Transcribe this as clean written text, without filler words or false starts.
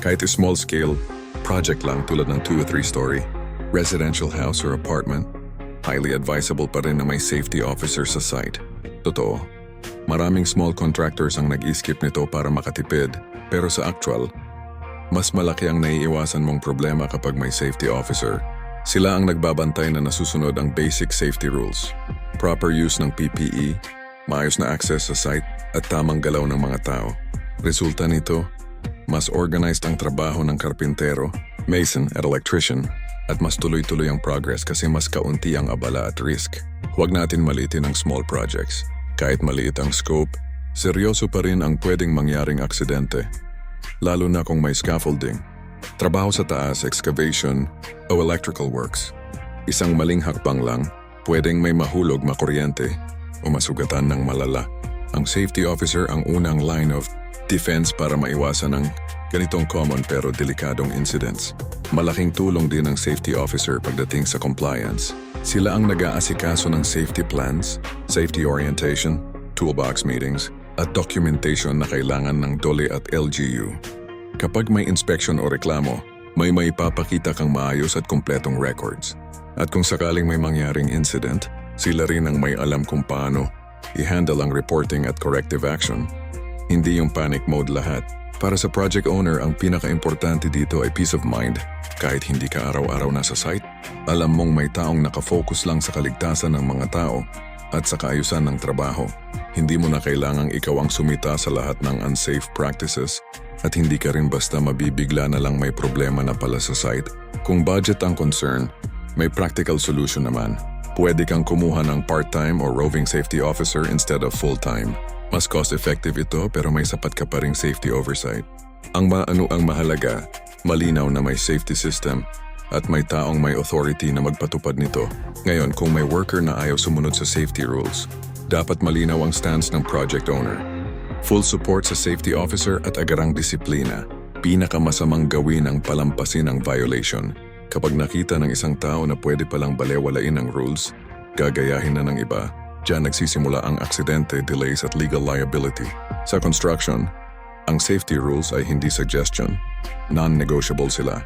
Kahit small scale, project lang tulad ng 2 o 3 story, residential house or apartment, highly advisable pa rin na may safety officer sa site. Totoo, maraming small contractors ang nag-i-skip nito para makatipid, pero sa actual, mas malaki ang naiiwasan mong problema kapag may safety officer. Sila ang nagbabantay na nasusunod ang basic safety rules. Proper use ng PPE, maayos na access sa site, at tamang galaw ng mga tao. Resulta nito, mas organized ang trabaho ng karpintero, mason at electrician, at mas tuloy-tuloy ang progress kasi mas kaunti ang abala at risk. Huwag natin maliitin ang small projects. Kahit maliit ang scope, seryoso pa rin ang pwedeng mangyaring aksidente. Lalo na kung may scaffolding, trabaho sa taas, excavation, o electrical works. Isang maling hakbang lang, pwedeng may mahulog, makuryente, o masugatan ng malala. Ang safety officer ang unang line of defense para maiwasan ang ganitong common pero delikadong incidents. Malaking tulong din ang safety officer pagdating sa compliance. Sila ang nag-aasikaso ng safety plans, safety orientation, toolbox meetings, at documentation na kailangan ng DOLE at LGU. Kapag may inspection o reklamo, may maipapakita kang maayos at kumpletong records. At kung sakaling may mangyaring incident, sila rin ang may alam kung paano i-handle ang reporting at corrective action. Hindi yung panic mode lahat. Para sa project owner, ang pinaka-importante dito ay peace of mind. Kahit hindi ka araw-araw nasa site, alam mong may taong nakafocus lang sa kaligtasan ng mga tao at sa kaayusan ng trabaho. Hindi mo na kailangang ikaw ang sumita sa lahat ng unsafe practices at hindi ka rin basta mabibigla na lang may problema na pala sa site. Kung budget ang concern, may practical solution naman. Pwede kang kumuha ng part-time or roving safety officer instead of full-time. Mas cost-effective ito pero may sapat ka pa ring safety oversight. Ang mahalaga, malinaw na may safety system at may taong may authority na magpatupad nito. Ngayon, kung may worker na ayaw sumunod sa safety rules, dapat malinaw ang stance ng project owner. Full support sa safety officer at agarang disiplina. Pinakamasamang gawin ang palampasin ang violation. Kapag nakita ng isang tao na pwede palang balewalain ang rules, gagayahin na ng iba. Diyan nagsisimula ang aksidente, delays at legal liability. Sa construction, ang safety rules ay hindi suggestion. Non-negotiable sila.